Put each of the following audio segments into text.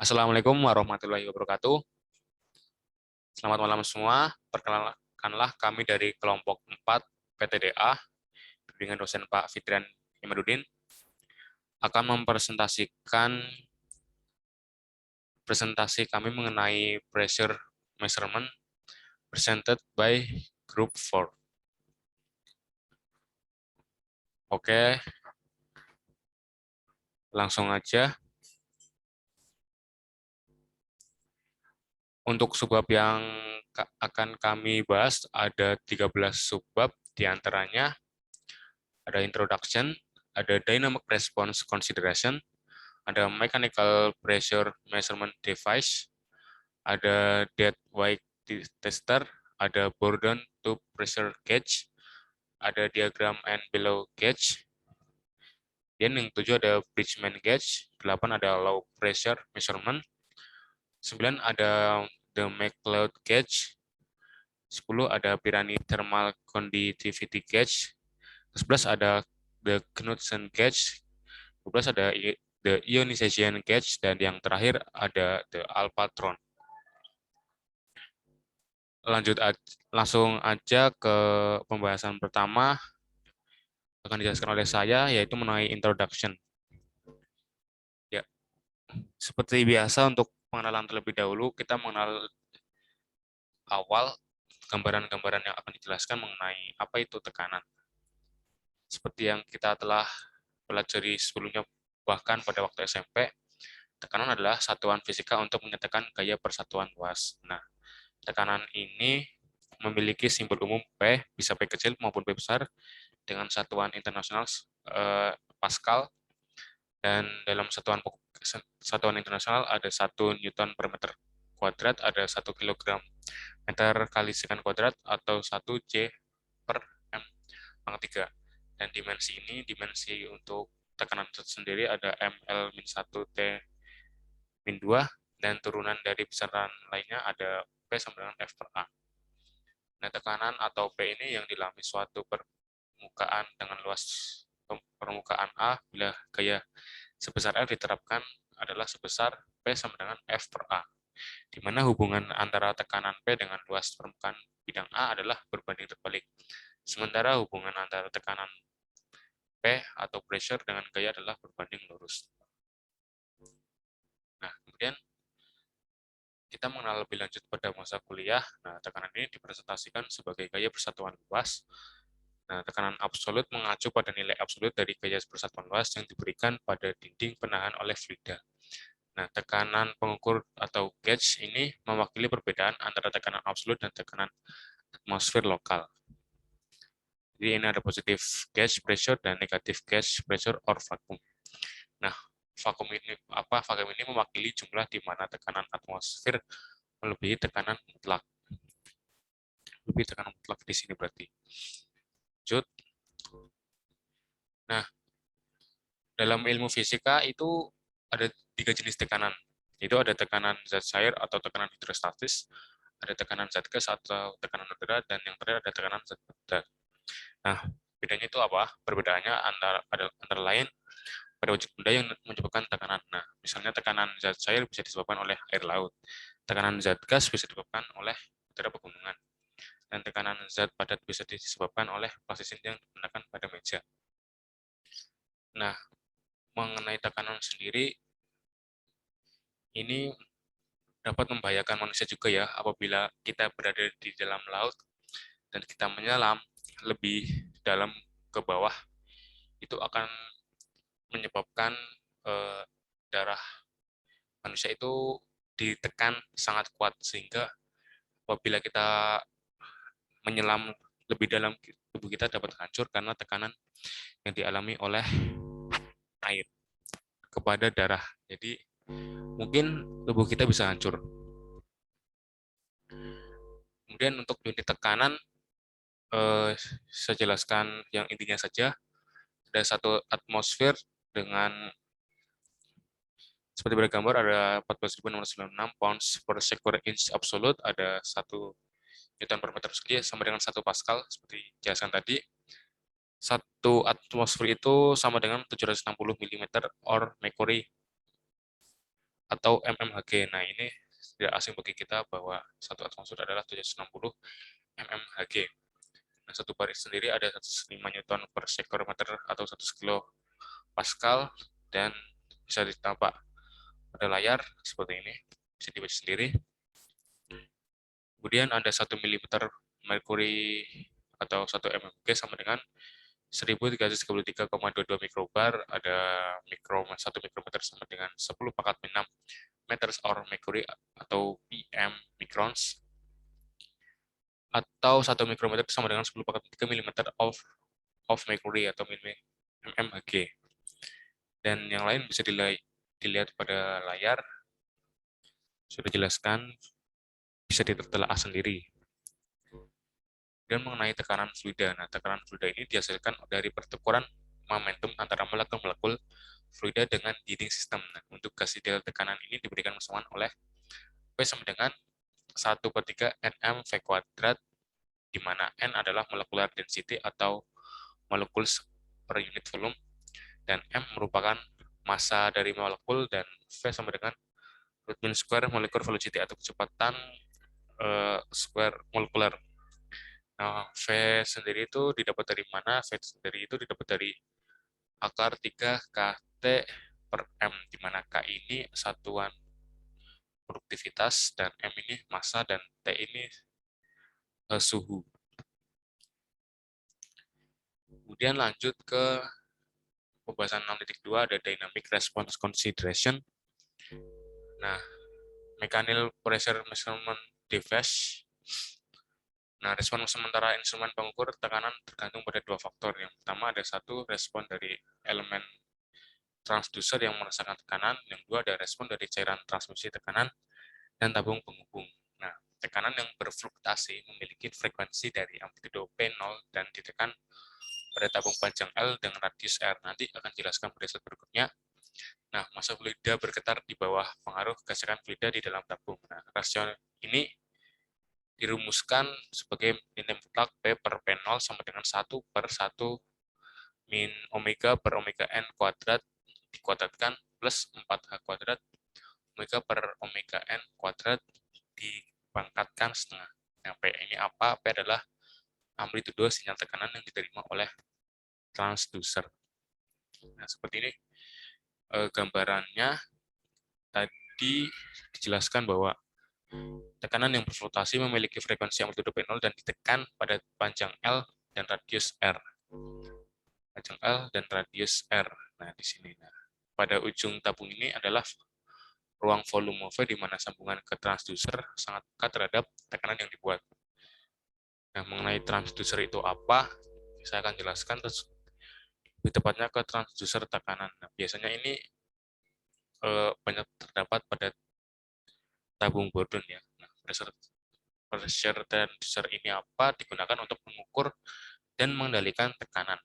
Assalamualaikum warahmatullahi wabarakatuh. Selamat malam semua. Perkenalkanlah kami dari kelompok 4 PTDA dengan dosen Pak Fitrian Imaduddin akan mempresentasikan presentasi kami mengenai pressure measurement presented by Group 4. Oke, langsung aja. Untuk subbab yang akan kami bahas ada 13 subbab, diantaranya ada introduction, ada dynamic response consideration, ada mechanical pressure measurement device, ada dead weight tester, ada Bourdon tube pressure gauge, ada diagram and below gauge. Dan yang 7 ada Bridgman gauge, 8 ada low pressure measurement, 9 ada the McLeod gauge, 10 ada Pirani thermal conductivity gauge, 11 ada the Knudsen gauge, 12 ada the ionization gauge, dan yang terakhir ada the Alphatron. Langsung aja ke pembahasan pertama akan dijelaskan oleh saya, yaitu mengenai introduction. Ya, seperti biasa untuk pengenalan terlebih dahulu, kita mengenal awal gambaran-gambaran yang akan dijelaskan mengenai apa itu tekanan. Seperti yang kita telah pelajari sebelumnya, bahkan pada waktu SMP, tekanan adalah satuan fisika untuk menyatakan gaya persatuan luas. Nah, tekanan ini memiliki simbol umum P, bisa P kecil maupun P besar, dengan satuan internasional Pascal, dan dalam satuan internasional ada 1 Newton per meter kuadrat, ada 1 kilogram meter kali sekon kuadrat, atau 1 J per M pangkat 3. Dan dimensi ini, dimensi untuk tekanan itu sendiri ada ML-1 T-2, dan turunan dari besaran lainnya ada P sama dengan F per A. Nah, tekanan atau P ini yang dialami suatu permukaan dengan luas permukaan A bila gaya sebesar F diterapkan adalah sebesar P sama dengan F per A, di mana hubungan antara tekanan P dengan luas permukaan bidang A adalah berbanding terbalik. Sementara hubungan antara tekanan P atau pressure dengan gaya adalah berbanding lurus. Nah, kemudian kita mengenal lebih lanjut pada masa kuliah. Nah, tekanan ini dipresentasikan sebagai gaya persatuan luas. Nah, tekanan absolut mengacu pada nilai absolut dari gaya persatuan luas yang diberikan pada dinding penahan oleh fluida. Nah, tekanan pengukur atau gauge ini mewakili perbedaan antara tekanan absolut dan tekanan atmosfer lokal. Jadi ini ada positif gauge pressure dan negatif gauge pressure or vacuum. Nah, vacuum ini mewakili jumlah di mana tekanan atmosfer melebihi tekanan mutlak. Lebih tekanan mutlak di sini berarti. Lanjut. Nah, dalam ilmu fisika itu ada 3 jenis tekanan. Itu ada tekanan zat cair atau tekanan hidrostatis, ada tekanan zat gas atau tekanan udara, dan yang terakhir ada tekanan zat benda. Nah, bedanya itu apa? Perbedaannya antara lain pada wujud benda yang menyebabkan tekanan. Nah, misalnya tekanan zat cair bisa disebabkan oleh air laut, tekanan zat gas bisa disebabkan oleh udara pegunungan, dan tekanan zat padat bisa disebabkan oleh plasisin yang digunakan pada meja. Nah, mengenai tekanan sendiri, ini dapat membahayakan manusia juga ya, apabila kita berada di dalam laut dan kita menyelam lebih dalam ke bawah, itu akan menyebabkan darah manusia itu ditekan sangat kuat, sehingga apabila kita menyelam lebih dalam, tubuh kita dapat hancur karena tekanan yang dialami oleh air kepada darah. Jadi mungkin tubuh kita bisa hancur. Kemudian untuk unit tekanan, saya jelaskan yang intinya saja. Ada 1 atmosfer dengan seperti pada gambar ada 14.696 pounds per square inch absolute, ada 1 Newton per meter persegi sama dengan 1 Pascal seperti dijelaskan tadi. 1 atmosfer itu sama dengan 760 mm or mercury atau mmHg. Nah, ini tidak asing bagi kita bahwa satu atmosfer adalah 760 mmHg. Nah, satu baris sendiri ada 105 Newton per sekilometer atau 1 kilo Pascal, dan bisa ditampak pada layar seperti ini, bisa dibaca sendiri. Kemudian ada 1 mm merkuri atau 1 mmHg sama dengan 1333,22 mikrobar, ada 1 mikrometer sama dengan 10 pangkat 6 meters or mercury atau PM microns, atau 1 mikrometer sama dengan 10 pangkat 3 mm of mercury atau mmHg. Dan yang lain bisa dilihat pada layar, sudah jelaskan, bisa ditelaah sendiri. Dan mengenai tekanan fluida, nah tekanan fluida ini dihasilkan dari pertukaran momentum antara molekul-molekul fluida dengan heating system. Nah, untuk gas ideal tekanan ini diberikan persamaan oleh P sama dengan 1/3 nm V kuadrat, di mana N adalah molecular density atau molecules per unit volume, dan M merupakan massa dari molekul, dan V sama dengan root mean square molecular velocity atau kecepatan square molekuler. Nah, V sendiri itu didapat dari mana? V sendiri itu didapat dari akar 3 KT per M, di mana K ini satuan produktivitas, dan M ini massa, dan T ini suhu. Kemudian lanjut ke pembahasan 6.2, ada dynamic response consideration. Nah, mechanical pressure measurement device. Nah, respon sementara instrumen pengukur tekanan tergantung pada dua faktor. Yang pertama ada satu respon dari elemen transducer yang merasakan tekanan, yang kedua ada respon dari cairan transmisi tekanan dan tabung penghubung. Nah, tekanan yang berfluktuasi memiliki frekuensi dari amplitudo P0 dan ditekan pada tabung panjang L dengan radius R. Nanti akan jelaskan pada slide berikutnya. Nah, massa fluida bergetar di bawah pengaruh gesekan fluida di dalam tabung. Nah, rasio ini dirumuskan sebagai nilai mutlak P per P0 sama dengan 1/1 min omega per omega N kuadrat dikuadratkan plus 4H kuadrat omega per omega N kuadrat dipangkatkan setengah. Nah, P ini apa? P adalah amplitudo sinyal tekanan yang diterima oleh transducer. Nah, seperti ini gambarannya. Tadi dijelaskan bahwa tekanan yang berfluktuasi memiliki frekuensi amplitudo P0 dan ditekan pada panjang L dan radius R. Panjang L dan radius R. Nah, di sini. Nah, pada ujung tabung ini adalah ruang volume V, di mana sambungan ke transducer sangat dekat terhadap tekanan yang dibuat. Nah, mengenai transducer itu apa, saya akan jelaskan lebih tepatnya ke transducer tekanan. Nah, biasanya ini banyak terdapat pada tabung Bourdon ya. Nah, pressure transducer ini apa? Digunakan untuk mengukur dan mengendalikan tekanan,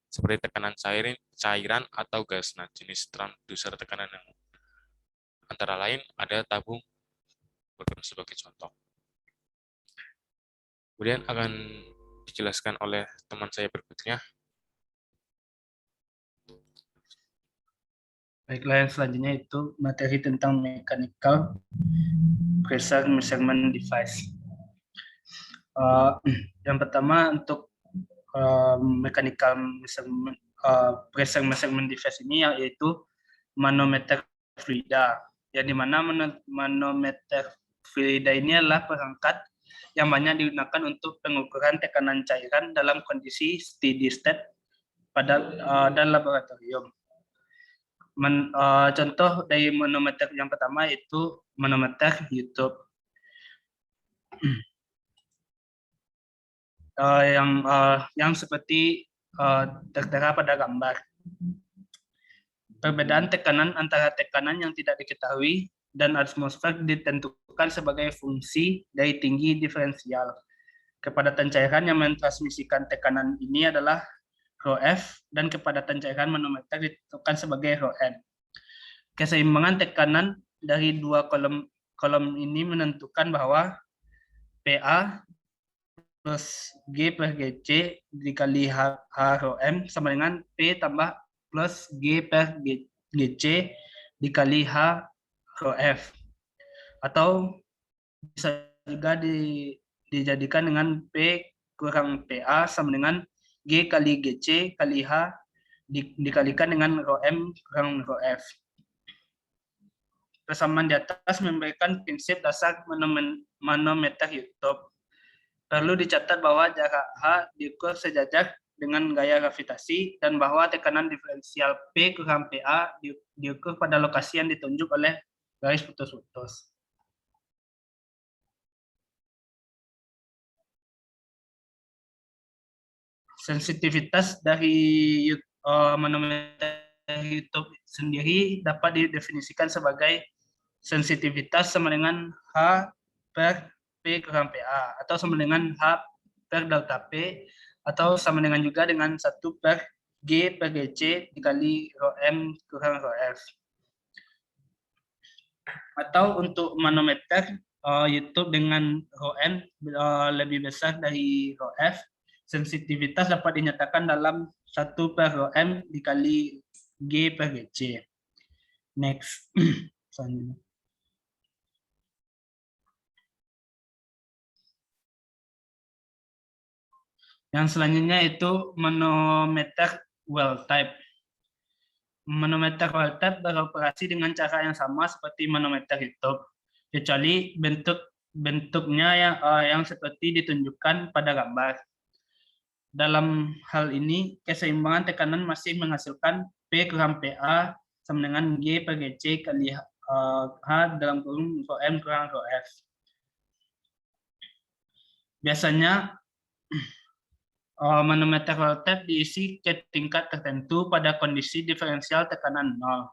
seperti tekanan cairan atau gas. Nah, jenis transducer tekanan yang antara lain ada tabung Bourdon sebagai contoh. Kemudian akan dijelaskan oleh teman saya berikutnya. Baiklah, yang selanjutnya itu materi tentang mechanical pressure measurement device. Yang pertama untuk mechanical measurement, pressure measurement device ini yaitu manometer fluida. Yang dimana manometer fluida ini adalah perangkat yang banyak digunakan untuk pengukuran tekanan cairan dalam kondisi steady state pada dan laboratorium. Contoh dari manometer yang pertama itu manometer YouTube. Yang seperti tertera pada gambar. Perbedaan tekanan antara tekanan yang tidak diketahui dan atmosfer ditentukan sebagai fungsi dari tinggi diferensial. Kepadatan cairan yang mentransmisikan tekanan ini adalah ρF, dan kepadatan cairan manometer ditentukan sebagai ρN. Keseimbangan tekanan dari dua kolom ini menentukan bahwa PA plus G per GC dikali H ρM sama dengan P tambah plus G per GC dikali H rho F. Atau bisa juga dijadikan dengan P kurang PA sama dengan G kali GC kali H dikalikan dengan rho M kurang rho F. Persamaan di atas memberikan prinsip dasar manometer YouTube. Perlu dicatat bahwa jarak H diukur sejajar dengan gaya gravitasi dan bahwa tekanan diferensial P kurang PA diukur pada lokasi yang ditunjuk oleh garis putus-putus. Sensitivitas dari manometer YouTube sendiri dapat didefinisikan sebagai sensitivitas sama dengan H per P kurang PA atau sama dengan H per delta P atau sama dengan juga dengan 1 per G per GC dikali rho M kurang rho F. Atau untuk manometer YouTube dengan rho M lebih besar dari rho F, sensitivitas dapat dinyatakan dalam 1 per rho M dikali G per GC. Next. Yang selanjutnya itu manometer well type. Manometer well type beroperasi dengan cara yang sama seperti manometer YouTube, kecuali bentuknya yang seperti ditunjukkan pada gambar. Dalam hal ini, keseimbangan tekanan masih menghasilkan P kurang PA sama dengan G per GC kali H dalam kurung rho M kurang rho F. Biasanya manometer well type diisi ke tingkat tertentu pada kondisi diferensial tekanan 0.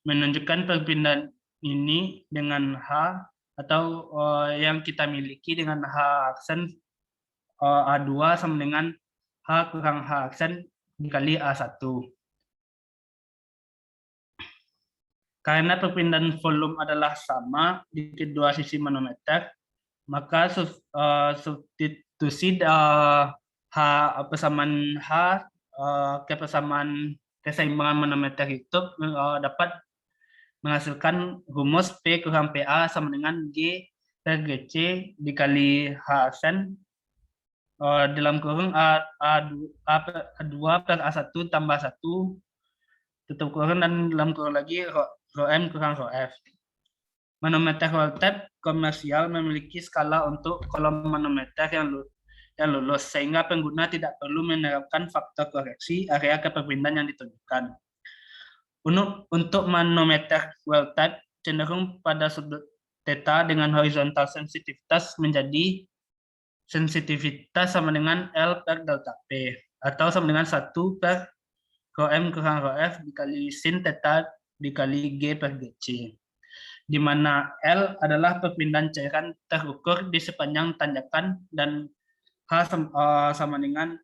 Menunjukkan perpindahan ini dengan H atau yang kita miliki dengan H aksen A2 sama dengan H kurang H aksen dikali A1. Karena perpindahan volume adalah sama di kedua sisi manometer, maka substitusi persamaan H ke persamaan keseimbangan manometer itu dapat menghasilkan rumus P kurang PA sama dengan G per GC dikali H aksen dalam kurung A2 per A1 tambah 1 tutup kurung dan dalam kurung lagi rho M kurang rho F. Manometer well type komersial memiliki skala untuk kolom manometer yang lulus, sehingga pengguna tidak perlu menerapkan faktor koreksi area keperpindahan yang ditunjukkan. Untuk manometer well type cenderung pada sudut theta dengan horizontal sensitivitas menjadi sensitivitas sama dengan L per delta P atau sama dengan 1 per rho M kurang rho F dikali sin theta dikali G per GC, di mana L adalah perpindahan cairan terukur di sepanjang tanjakan dan H sama dengan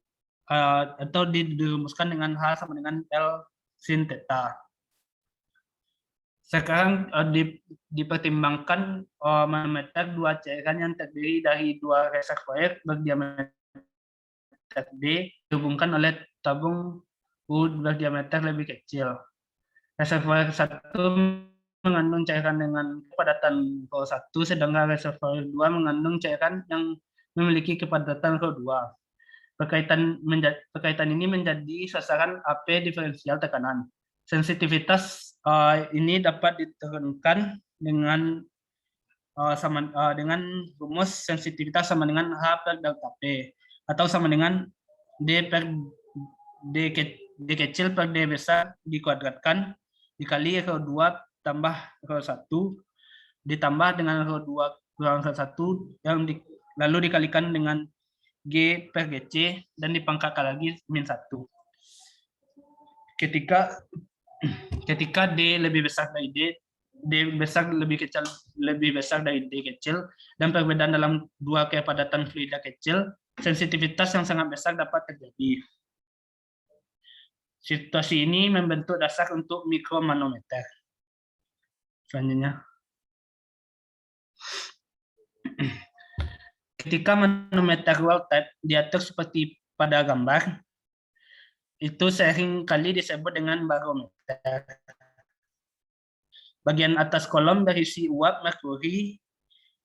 atau dirumuskan dengan H sama dengan L sin theta. Sekarang dipertimbangkan manometer dua cairan yang terdiri dari dua reservoir berdiameter D dihubungkan oleh tabung U berdiameter lebih kecil. Reservoir 1 mengandung cairan dengan kepadatan rho 1, sedangkan reservoir 2 mengandung cairan yang memiliki kepadatan rho 2. Perkaitan ini menjadi sasaran AP diferensial tekanan. Sensitivitas ini dapat diturunkan dengan dengan rumus sensitivitas sama dengan H per delta P atau sama dengan D per D kecil per D besar dikuadratkan dikali rho 2 tambah rho 1 ditambah dengan rho 2 kurang rho 1 yang lalu dikalikan dengan G per GC dan dipangkatkan lagi min 1. Ketika D lebih besar dari D besar lebih besar dari D kecil, dan perbedaan dalam dua kepadatan fluida kecil, sensitivitas yang sangat besar dapat terjadi. Situasi ini membentuk dasar untuk mikromanometer. Selanjutnya. Ketika manometer well type diatur seperti pada gambar, itu sering kali disebut dengan barometer. Bagian atas kolom berisi uap merkuri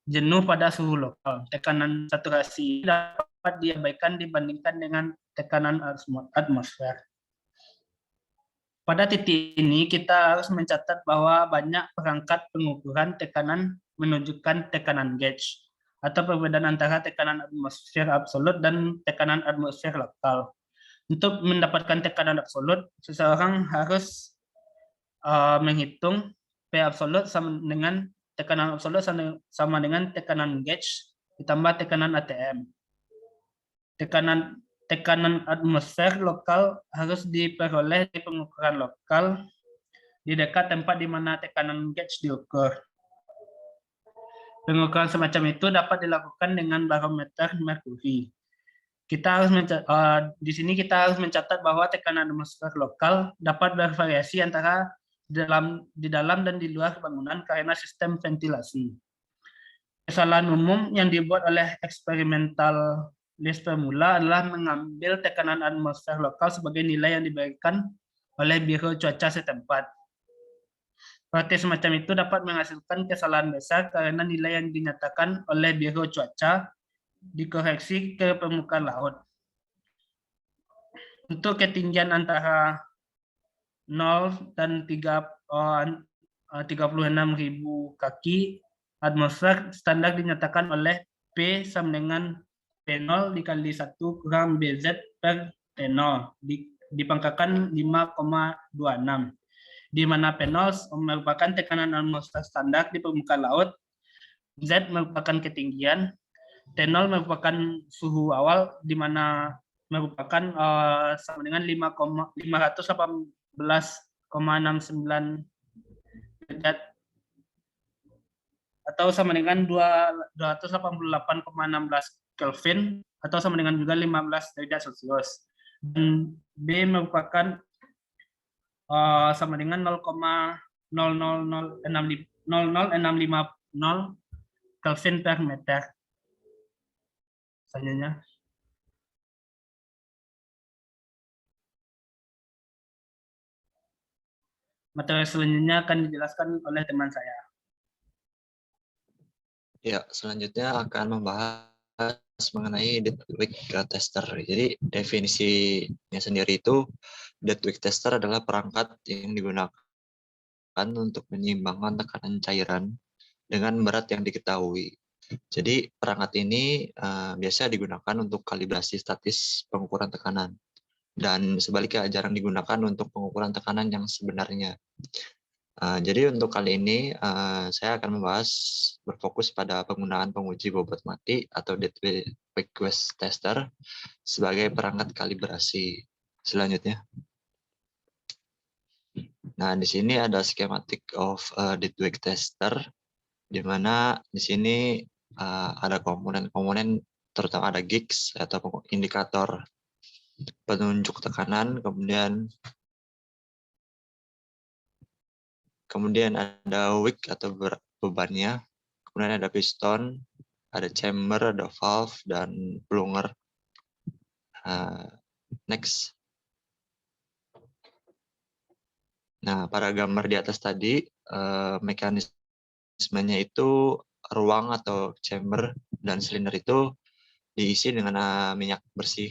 jenuh pada suhu lokal. Tekanan saturasi dapat diabaikan dibandingkan dengan tekanan atmosfer. Pada titik ini kita harus mencatat bahwa banyak perangkat pengukuran tekanan menunjukkan tekanan gauge atau perbedaan antara tekanan atmosfer absolut dan tekanan atmosfer lokal. Untuk mendapatkan tekanan absolut, seseorang harus menghitung P absolut sama dengan tekanan absolut sama dengan tekanan gauge ditambah tekanan ATM. Tekanan atmosfer lokal harus diperoleh di pengukuran lokal di dekat tempat di mana tekanan gauge diukur. Pengukuran semacam itu dapat dilakukan dengan barometer merkuri. Di sini kita harus mencatat bahwa tekanan atmosfer lokal dapat bervariasi antara di dalam dan di luar bangunan karena sistem ventilasi. Kesalahan umum yang dibuat oleh eksperimental-list pemula adalah mengambil tekanan atmosfer lokal sebagai nilai yang diberikan oleh Biro Cuaca setempat. Praktik semacam itu dapat menghasilkan kesalahan besar karena nilai yang dinyatakan oleh Biro Cuaca dikoreksi ke permukaan laut. Untuk ketinggian antara 0 dan 36.000 kaki, atmosfer standar dinyatakan oleh P sama dengan P0 dikali 1 kurang BZ per T0 dipangkakan 5,26, di mana P0 merupakan tekanan atmosfer standar di permukaan laut, Z merupakan ketinggian, T0 merupakan suhu awal, di mana merupakan sama dengan 518,69 derajat atau sama dengan 288,16 Kelvin atau sama dengan juga 15 derajat Celcius. Dan B merupakan sama dengan 0,000650 Kelvin per meter. Selanjutnya. Materi selanjutnya akan dijelaskan oleh teman saya. Ya, selanjutnya akan membahas mengenai Deadwick tester. Jadi definisinya sendiri itu Deadwick tester adalah perangkat yang digunakan untuk menyeimbangkan tekanan cairan dengan berat yang diketahui. Jadi perangkat ini biasa digunakan untuk kalibrasi statis pengukuran tekanan dan sebaliknya jarang digunakan untuk pengukuran tekanan yang sebenarnya. Jadi untuk kali ini saya akan membahas berfokus pada penggunaan penguji bobot mati atau Deadwick tester sebagai perangkat kalibrasi. Selanjutnya. Nah, di sini ada schematic of Deadwick tester, di mana di sini ada komponen-komponen, terutama ada gigs atau indikator penunjuk tekanan, kemudian ada wick atau bebannya, kemudian ada piston, ada chamber, ada valve, dan plunger. Next. Nah, pada gambar di atas tadi, mekanismenya itu ruang atau chamber dan silinder itu diisi dengan minyak bersih,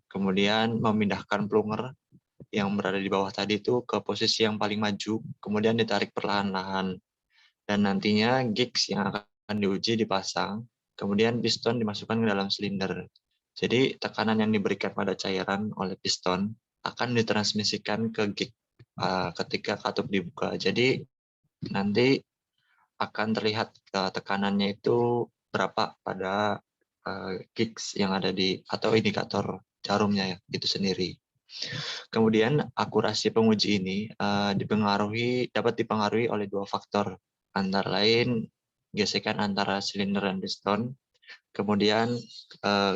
kemudian memindahkan plunger yang berada di bawah tadi itu ke posisi yang paling maju, kemudian ditarik perlahan-lahan. Dan nantinya gigs yang akan diuji dipasang, kemudian piston dimasukkan ke dalam silinder. Jadi tekanan yang diberikan pada cairan oleh piston akan ditransmisikan ke gig ketika katup dibuka. Jadi nanti akan terlihat tekanannya itu berapa pada gigs yang ada atau indikator jarumnya ya, itu sendiri. Kemudian akurasi penguji ini dapat dipengaruhi oleh dua faktor, antara lain gesekan antara silinder dan piston. Kemudian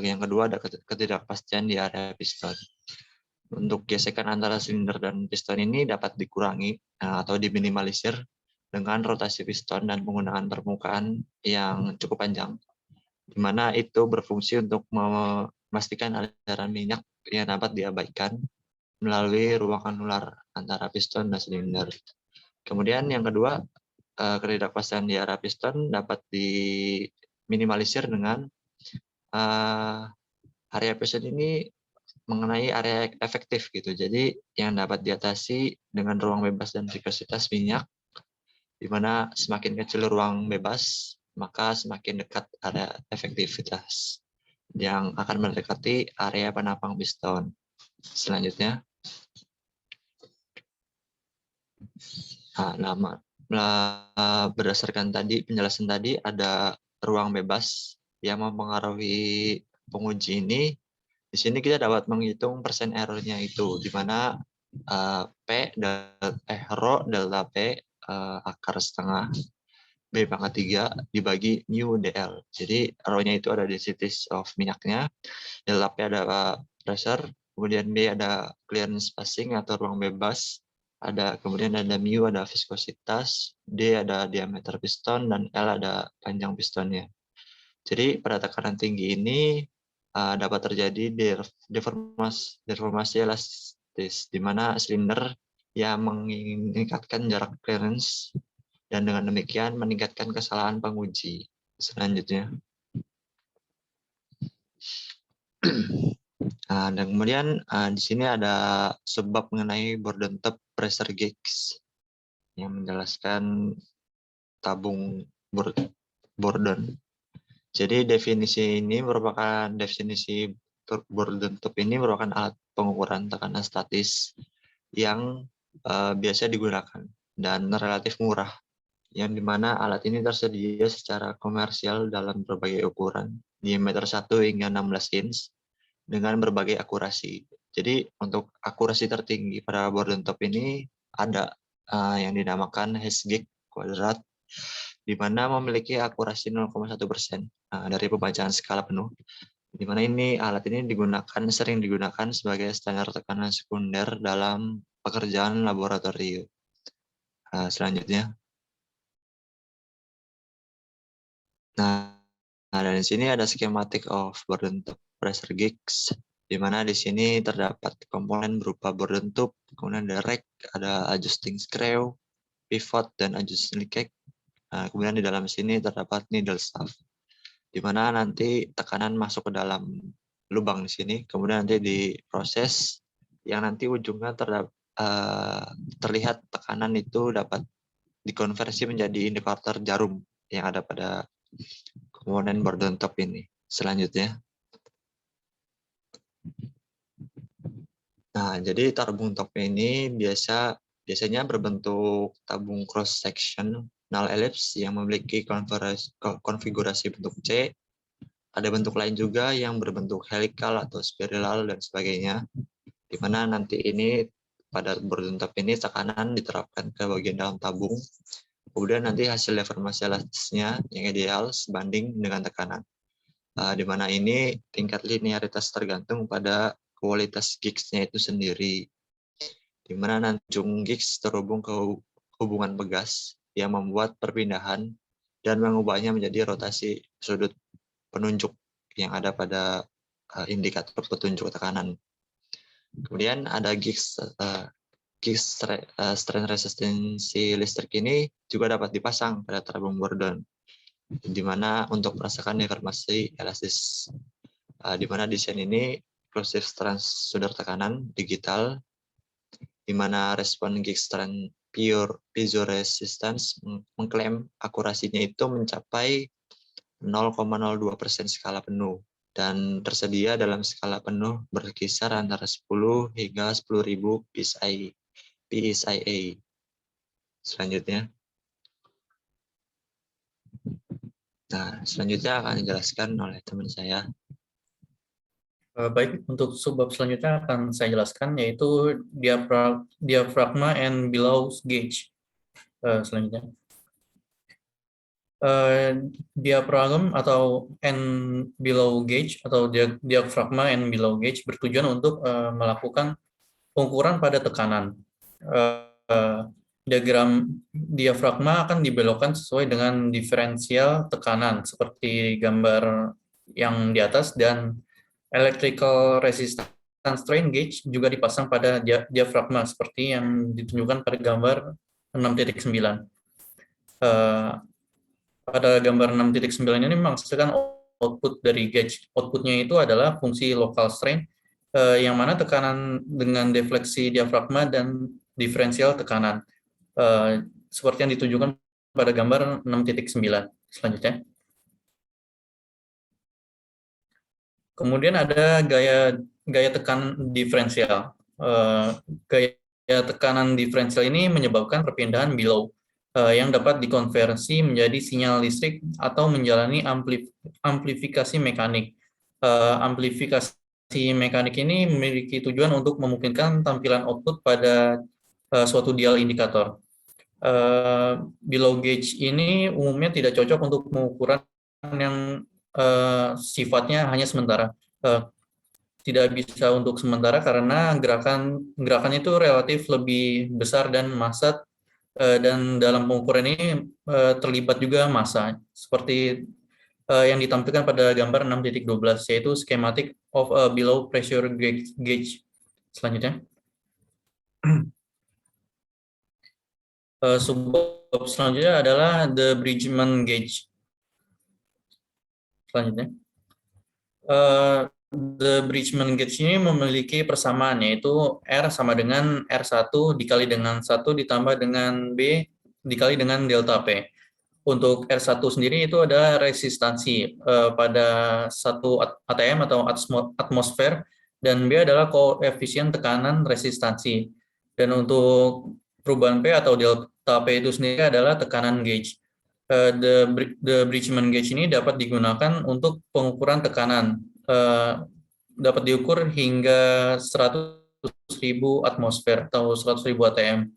yang kedua ada ketidakpastian di area piston. Untuk gesekan antara silinder dan piston ini dapat dikurangi atau diminimalisir dengan rotasi piston dan penggunaan permukaan yang cukup panjang, di mana itu berfungsi untuk memastikan aliran minyak yang dapat diabaikan melalui ruang anular antara piston dan silinder. Kemudian yang kedua, ketidakpastian di area piston dapat diminimalisir dengan area piston ini mengenai area efektif gitu. Jadi yang dapat diatasi dengan ruang bebas dan viscositas minyak, di mana semakin kecil ruang bebas, maka semakin dekat area efektivitas yang akan mendekati area penapang piston. Selanjutnya, berdasarkan penjelasan tadi, ada ruang bebas yang mempengaruhi penguji ini. Di sini kita dapat menghitung persen error-nya itu, di mana rho delta P akar setengah B pangkat 3 dibagi mu dl. Jadi rho-nya itu ada density of minyaknya, delta P ada pressure, kemudian B ada clearance spacing atau ruang bebas, kemudian ada mu ada viskositas, D ada diameter piston, dan L ada panjang pistonnya. Jadi pada tekanan tinggi ini dapat terjadi deformasi elastis, di mana silinder yang meningkatkan jarak clearance dan dengan demikian meningkatkan kesalahan penguji. Selanjutnya, dan kemudian di sini ada sebab mengenai Bourdon-Top pressure gauge yang menjelaskan tabung Bourdon. Jadi definisi Bourdon-Top ini merupakan alat pengukuran tekanan statis yang biasa digunakan dan relatif murah, yang dimana alat ini tersedia secara komersial dalam berbagai ukuran, diameter 1 hingga 16 inch, dengan berbagai akurasi. Jadi untuk akurasi tertinggi pada Bourdon-Top ini ada yang dinamakan Hess-Gauge kuadrat, di mana memiliki akurasi 0,1% dari pembacaan skala penuh, di mana alat ini sering digunakan sebagai standar tekanan sekunder dalam pekerjaan laboratorium. Selanjutnya, dan di sini ada schematic of Bourdon-Top pressure gauge, di mana di sini terdapat komponen berupa Bourdon-Top, kemudian ada rack, ada adjusting screw, pivot, dan adjusting cage. Kemudian di dalam sini terdapat needle shaft, di mana nanti tekanan masuk ke dalam lubang di sini, kemudian nanti diproses, yang nanti ujungnya terlihat tekanan itu dapat dikonversi menjadi indikator jarum yang ada pada komponen Bourdon-Top ini. Selanjutnya, jadi tabung top ini biasanya berbentuk tabung cross section null ellipse yang memiliki konfigurasi bentuk C. Ada bentuk lain juga yang berbentuk helikal atau spiral dan sebagainya, di mana nanti pada Bourdon-Top ini tekanan diterapkan ke bagian dalam tabung, kemudian nanti hasil deformasi elastisnya yang ideal sebanding dengan tekanan, di mana ini tingkat linearitas tergantung pada kualitas gauge-nya itu sendiri, di mana nanti ujung gauge terhubung ke hubungan pegas yang membuat perpindahan dan mengubahnya menjadi rotasi sudut penunjuk yang ada pada indikator petunjuk tekanan. Kemudian ada gauge strain resistensi listrik ini juga dapat dipasang pada tabung Bourdon, di mana untuk merasakan deformasi elastis, di mana desain ini inklusif sudut tekanan digital, di mana respon gauge strain piezoresistance mengklaim akurasinya itu mencapai 0,02% skala penuh dan tersedia dalam skala penuh berkisar antara 10 hingga 10.000 PSIA. Selanjutnya, selanjutnya akan dijelaskan oleh teman saya. Baik, untuk subbab selanjutnya akan saya jelaskan, yaitu diaphragma and bellows gauge. Selanjutnya, diaphragm atau and bellow gauge atau diaphragma and bellow gauge bertujuan untuk melakukan pengukuran pada tekanan. Diagram diafragma akan dibelokkan sesuai dengan diferensial tekanan seperti gambar yang di atas, dan electrical resistance strain gauge juga dipasang pada diafragma seperti yang ditunjukkan pada gambar 6.9. Pada gambar 6.9 ini memaksudkan output dari gauge. Outputnya itu adalah fungsi local strain, yang mana tekanan dengan defleksi diafragma dan diferensial tekanan, seperti yang ditunjukkan pada gambar 6.9. Selanjutnya. Kemudian ada gaya tekanan diferensial. Gaya tekanan diferensial ini menyebabkan perpindahan below, yang dapat dikonversi menjadi sinyal listrik atau menjalani amplifikasi mekanik. Amplifikasi mekanik ini memiliki tujuan untuk memungkinkan tampilan output pada suatu dial indikator. Below gauge ini umumnya tidak cocok untuk pengukuran yang sifatnya hanya sementara. Tidak bisa untuk sementara karena gerakannya itu relatif lebih besar dan massa, dan dalam pengukuran ini terlibat juga massa, seperti yang ditampilkan pada gambar 6.12, yaitu schematic of a below pressure gauge. Selanjutnya. Subbab selanjutnya adalah the Bridgman gauge. Selanjutnya. The Bridgman gauge ini memiliki persamaan, yaitu R sama dengan R1 dikali dengan 1 ditambah dengan B dikali dengan delta P. Untuk R1 sendiri itu ada resistansi pada satu ATM atau atmosfer, dan B adalah koefisien tekanan resistansi. Dan untuk perubahan P atau delta P itu sendiri adalah tekanan gauge. The Bridgman gauge ini dapat digunakan untuk pengukuran tekanan. Dapat diukur hingga 100.000 atmosfer atau 100.000 ATM.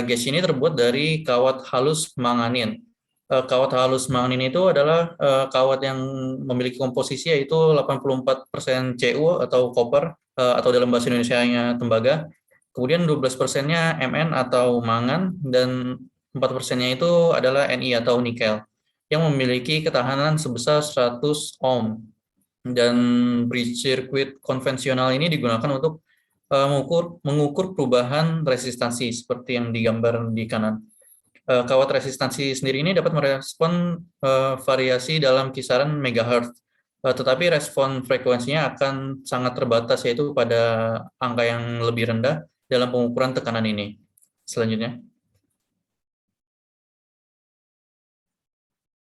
Gauge ini terbuat dari kawat halus manganin. Kawat halus manganin itu adalah kawat yang memiliki komposisi yaitu 84% Cu atau copper, atau dalam bahasa Indonesianya tembaga. Kemudian 12%-nya Mn atau mangan, dan 4%-nya itu adalah Ni atau nikel, yang memiliki ketahanan sebesar 100 ohm. Dan bridge circuit konvensional ini digunakan untuk mengukur perubahan resistansi seperti yang digambar di kanan. Kawat resistansi sendiri ini dapat merespon variasi dalam kisaran megahertz, tetapi respon frekuensinya akan sangat terbatas, yaitu pada angka yang lebih rendah dalam pengukuran tekanan ini. Selanjutnya.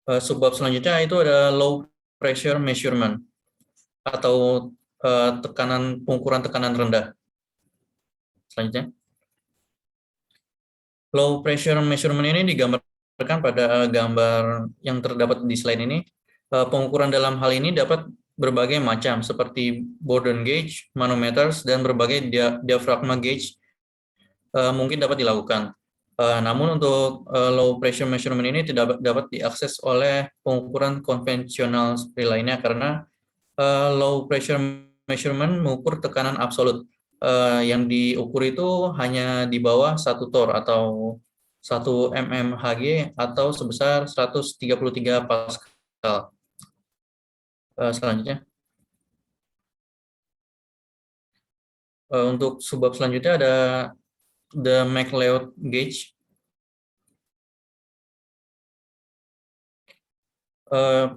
Subbab selanjutnya itu ada low pressure measurement atau pengukuran tekanan rendah. Selanjutnya. Low pressure measurement ini digambarkan pada gambar yang terdapat di slide ini. Pengukuran dalam hal ini dapat berbagai macam, seperti Bourdon gauge, manometers, dan berbagai diafragma gauge mungkin dapat dilakukan. Namun untuk low pressure measurement ini tidak dapat diakses oleh pengukuran konvensional seperti lainnya, karena low pressure measurement mengukur tekanan absolut. Yang diukur itu hanya di bawah 1 torr atau 1 mmHg atau sebesar 133 Pascal. Selanjutnya. Untuk subbab selanjutnya ada the MacLeod gauge.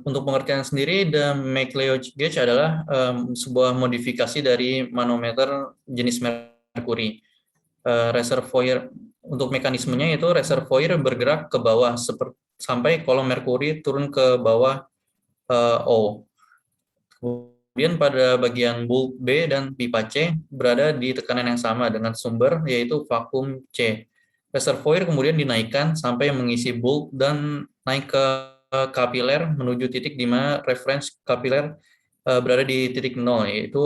Untuk pengertian sendiri, the MacLeod gauge adalah sebuah modifikasi dari manometer jenis merkuri. Reservoir untuk mekanismenya itu reservoir bergerak ke bawah sampai kolom merkuri turun ke bawah O. Kemudian pada bagian bulb B dan pipa C berada di tekanan yang sama dengan sumber, yaitu vakum C. Reservoir kemudian dinaikkan sampai mengisi bulb dan naik ke kapiler menuju titik di mana reference kapiler berada di titik 0, yaitu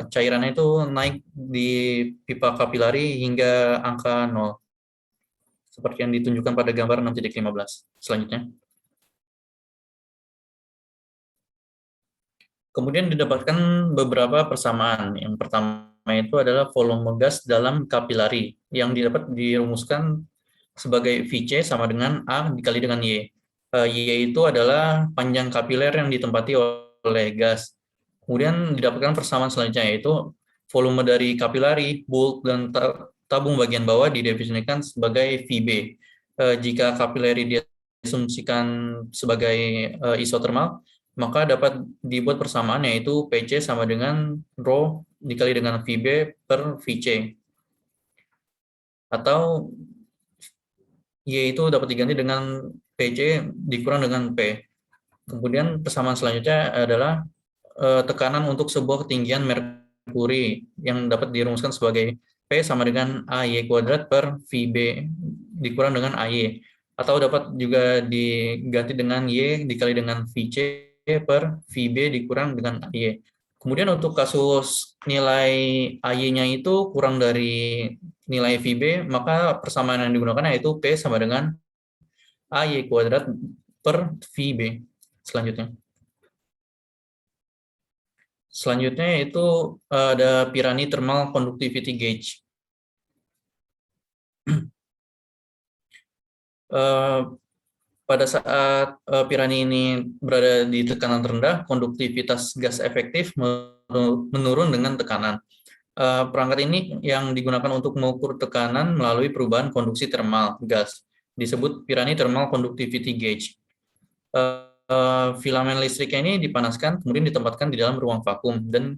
cairannya itu naik di pipa kapilari hingga angka 0, seperti yang ditunjukkan pada gambar 6.15. Selanjutnya. Kemudian didapatkan beberapa persamaan. Yang pertama itu adalah volume gas dalam kapilari, yang dapat dirumuskan sebagai Vc sama dengan A dikali dengan Y. Y itu adalah panjang kapiler yang ditempati oleh gas. Kemudian didapatkan persamaan selanjutnya, yaitu volume dari kapilari, bulk, dan tabung bagian bawah didefinisikan sebagai VB. Jika kapilari diasumsikan sebagai isotermal, maka dapat dibuat persamaan yaitu PC sama dengan Rho dikali dengan VB per VC. Atau Y itu dapat diganti dengan PC dikurang dengan P. Kemudian persamaan selanjutnya adalah tekanan untuk sebuah ketinggian merkuri yang dapat dirumuskan sebagai P sama dengan AY kuadrat per VB dikurang dengan AY. Atau dapat juga diganti dengan Y dikali dengan VC per VB dikurang dengan AY. Kemudian untuk kasus nilai AY-nya itu kurang dari nilai VB, maka persamaan yang digunakan yaitu P sama dengan AY kuadrat per VB. Selanjutnya itu ada Pirani Thermal Conductivity Gauge. Pada saat Pirani ini berada di tekanan rendah, konduktivitas gas efektif menurun dengan tekanan. Perangkat ini yang digunakan untuk mengukur tekanan melalui perubahan konduksi termal gas, disebut Pirani Thermal Conductivity Gauge. Filamen listriknya ini dipanaskan, kemudian ditempatkan di dalam ruang vakum, dan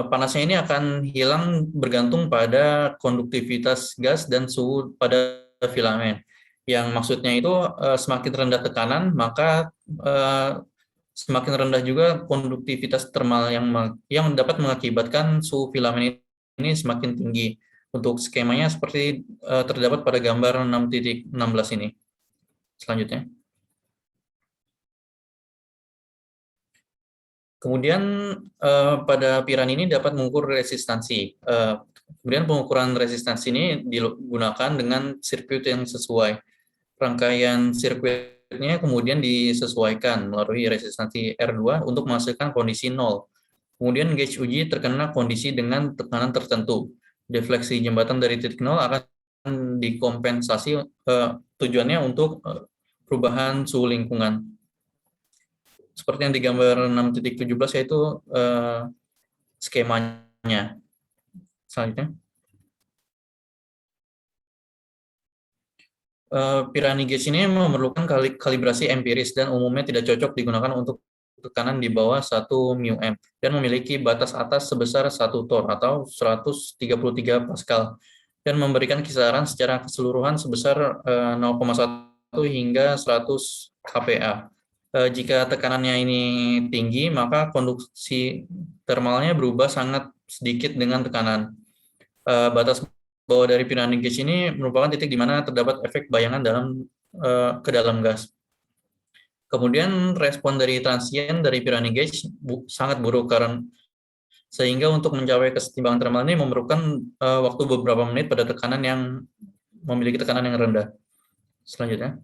panasnya ini akan hilang bergantung pada konduktivitas gas dan suhu pada filamen. Yang maksudnya itu semakin rendah tekanan, maka semakin rendah juga konduktivitas termal yang dapat mengakibatkan suhu filamen ini semakin tinggi. Untuk skemanya seperti terdapat pada gambar 6.16 ini. Selanjutnya. Kemudian pada Pirani ini dapat mengukur resistansi. Kemudian pengukuran resistansi ini digunakan dengan sirkuit yang sesuai. Rangkaian sirkuitnya kemudian disesuaikan melalui resistansi R2 untuk menghasilkan kondisi 0. Kemudian gauge uji terkena kondisi dengan tekanan tertentu. Defleksi jembatan dari titik 0 akan dikompensasi, tujuannya untuk perubahan suhu lingkungan. Seperti yang di gambar 6.17 yaitu skemanya. Selanjutnya. Pirani gauge ini memerlukan kalibrasi empiris dan umumnya tidak cocok digunakan untuk tekanan di bawah 1 μm dan memiliki batas atas sebesar 1 torr atau 133 Pascal dan memberikan kisaran secara keseluruhan sebesar 0,1 hingga 100 kPa. Jika tekanannya ini tinggi, maka konduksi termalnya berubah sangat sedikit dengan tekanan. Batas bawah dari Pirani gauge ini merupakan titik di mana terdapat efek bayangan ke dalam gas. Kemudian respon dari transien dari Pirani gauge sangat buruk sehingga untuk mencapai kesetimbangan termal ini memerlukan waktu beberapa menit pada tekanan yang memiliki tekanan yang rendah. Selanjutnya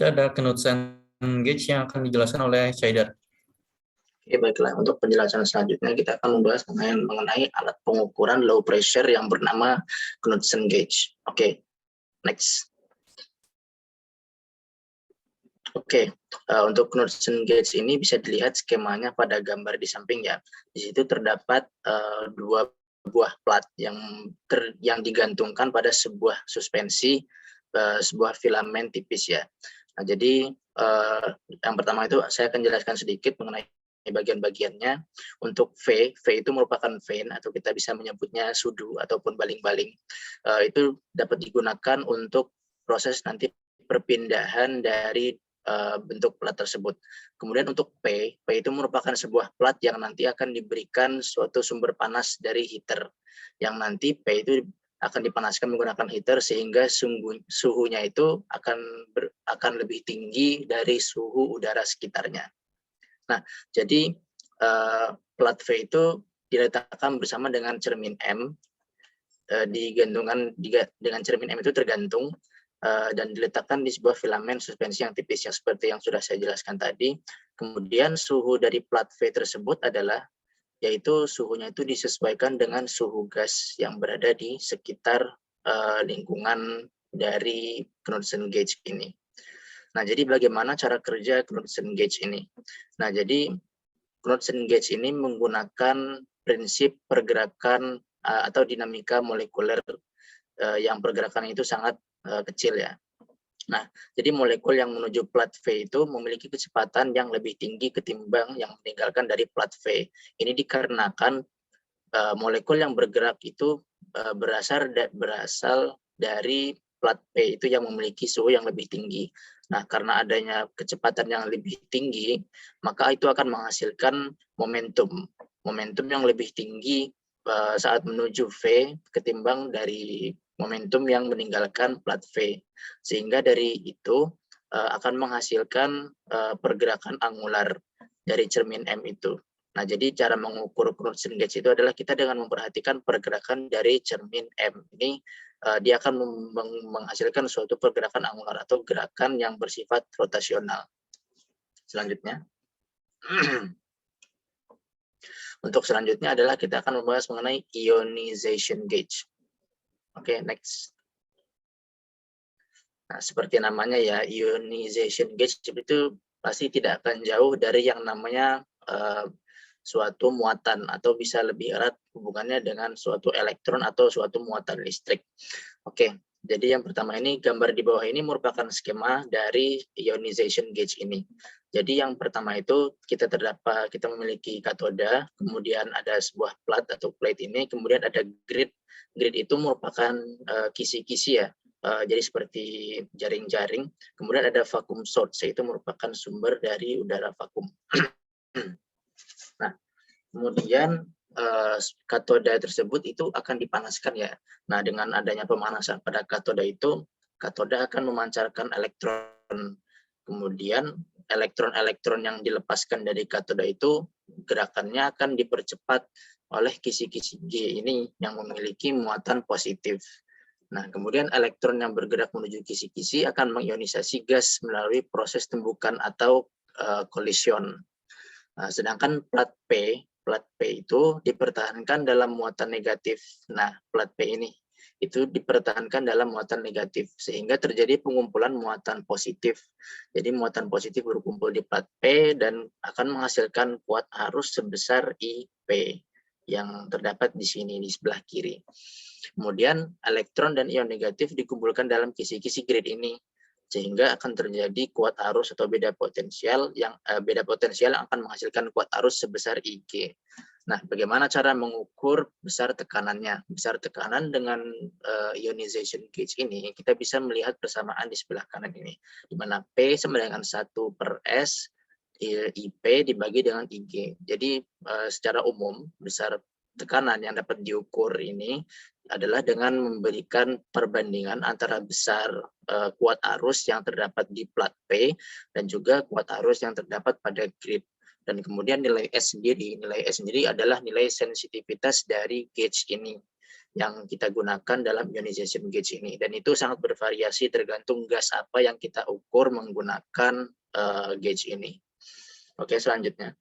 ada Knudsen gauge yang akan dijelaskan oleh Chaidar. Oke, baiklah. Untuk penjelasan selanjutnya kita akan membahas mengenai alat pengukuran low pressure yang bernama Knudsen gauge. Oke, next. Oke, untuk Knudsen gauge ini bisa dilihat skemanya pada gambar di samping ya. Di situ terdapat dua buah plat yang digantungkan pada sebuah suspensi, sebuah filamen tipis ya. Nah, jadi yang pertama itu saya akan jelaskan sedikit mengenai bagian-bagiannya. Untuk V itu merupakan vein atau kita bisa menyebutnya sudu ataupun baling-baling. Itu dapat digunakan untuk proses nanti perpindahan dari bentuk plat tersebut. Kemudian untuk P itu merupakan sebuah plat yang nanti akan diberikan suatu sumber panas dari heater, yang nanti P itu akan dipanaskan menggunakan heater sehingga suhunya itu akan lebih tinggi dari suhu udara sekitarnya. Nah, jadi plat V itu diletakkan bersama dengan cermin M, dengan cermin M itu tergantung dan diletakkan di sebuah filamen suspensi yang tipis yang seperti yang sudah saya jelaskan tadi. Kemudian suhu dari plat V tersebut adalah yaitu suhunya itu disesuaikan dengan suhu gas yang berada di sekitar lingkungan dari Knudsen gauge ini. Nah, jadi bagaimana cara kerja Knudsen gauge ini? Nah, jadi Knudsen gauge ini menggunakan prinsip pergerakan atau dinamika molekuler yang pergerakan itu sangat kecil ya. Nah, jadi molekul yang menuju plat V itu memiliki kecepatan yang lebih tinggi ketimbang yang meninggalkan dari plat V. Ini dikarenakan molekul yang bergerak itu berasal dari plat P itu yang memiliki suhu yang lebih tinggi. Nah, karena adanya kecepatan yang lebih tinggi, maka itu akan menghasilkan momentum yang lebih tinggi saat menuju V ketimbang dari momentum yang meninggalkan plat V. Sehingga dari itu akan menghasilkan pergerakan angular dari cermin M itu. Nah, jadi cara mengukur Knudsen gauge itu adalah kita dengan memperhatikan pergerakan dari cermin M ini, dia akan menghasilkan suatu pergerakan angular atau gerakan yang bersifat rotasional. Selanjutnya, untuk selanjutnya adalah kita akan membahas mengenai ionization gauge. Oke, next. Nah, seperti namanya ya, ionization gauge itu pasti tidak akan jauh dari yang namanya suatu muatan atau bisa lebih erat hubungannya dengan suatu elektron atau suatu muatan listrik. Oke, jadi yang pertama ini gambar di bawah ini merupakan skema dari ionization gauge ini. Jadi yang pertama itu kita memiliki katoda, kemudian ada sebuah plat atau plate ini, kemudian ada grid. Grid itu merupakan kisi-kisi ya. Jadi seperti jaring-jaring. Kemudian ada vacuum source, yaitu merupakan sumber dari udara vakum. Nah, kemudian katoda tersebut itu akan dipanaskan ya. Nah, dengan adanya pemanasan pada katoda itu, katoda akan memancarkan elektron. Kemudian elektron-elektron yang dilepaskan dari katoda itu gerakannya akan dipercepat oleh kisi-kisi G ini yang memiliki muatan positif. Nah, kemudian elektron yang bergerak menuju kisi-kisi akan mengionisasi gas melalui proses tembukan atau kolision. Nah, sedangkan plat P itu dipertahankan dalam muatan negatif. Nah, plat P ini itu dipertahankan dalam muatan negatif sehingga terjadi pengumpulan muatan positif. Jadi muatan positif berkumpul di plat P dan akan menghasilkan kuat arus sebesar IP yang terdapat di sini di sebelah kiri. Kemudian elektron dan ion negatif dikumpulkan dalam kisi-kisi grid ini sehingga akan terjadi kuat arus atau beda potensial yang akan menghasilkan kuat arus sebesar IG. Nah, bagaimana cara mengukur besar tekanannya? Besar tekanan dengan ionization gauge ini kita bisa melihat persamaan di sebelah kanan ini, di mana P sama dengan 1/S IP dibagi dengan IG. Jadi secara umum besar tekanan yang dapat diukur ini adalah dengan memberikan perbandingan antara besar kuat arus yang terdapat di plat P dan juga kuat arus yang terdapat pada grid. Dan kemudian nilai S sendiri adalah nilai sensitivitas dari gauge ini yang kita gunakan dalam ionization gauge ini. Dan itu sangat bervariasi tergantung gas apa yang kita ukur menggunakan gauge ini. Oke, selanjutnya.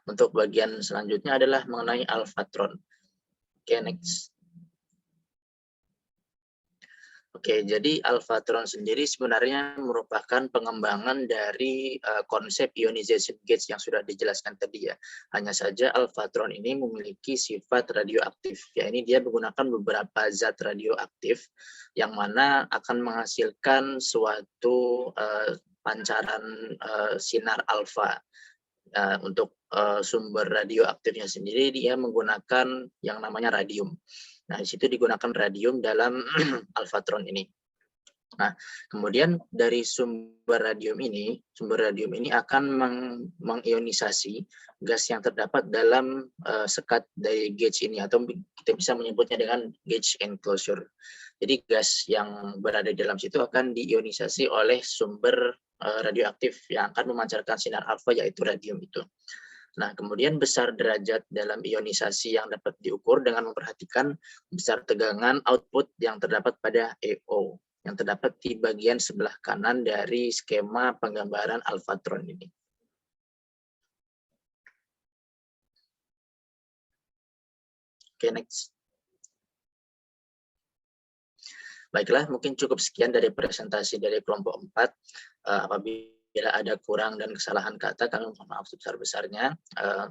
Untuk bagian selanjutnya adalah mengenai alphatron. Oke, next. Oke, jadi alphatron sendiri sebenarnya merupakan pengembangan dari konsep ionization gauge yang sudah dijelaskan tadi ya. Hanya saja alphatron ini memiliki sifat radioaktif. Ya, ini dia menggunakan beberapa zat radioaktif yang mana akan menghasilkan suatu pancaran sinar alfa. Untuk sumber radioaktifnya sendiri dia menggunakan yang namanya radium. Nah, di situ digunakan radium dalam alphatron ini. Nah, kemudian dari sumber radium ini akan mengionisasi gas yang terdapat dalam sekat dari gauge ini, atau kita bisa menyebutnya dengan gauge enclosure. Jadi gas yang berada di dalam situ akan diionisasi oleh sumber radioaktif yang akan memancarkan sinar alfa, yaitu radium itu. Nah, kemudian besar derajat dalam ionisasi yang dapat diukur dengan memperhatikan besar tegangan output yang terdapat pada EO, yang terdapat di bagian sebelah kanan dari skema penggambaran alphatron ini. Oke, next. Baiklah, mungkin cukup sekian dari presentasi dari kelompok 4. Apabila Bila ada kurang dan kesalahan kata, kami mohon maaf sebesar-besarnya.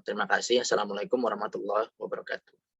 Terima kasih. Assalamualaikum warahmatullahi wabarakatuh.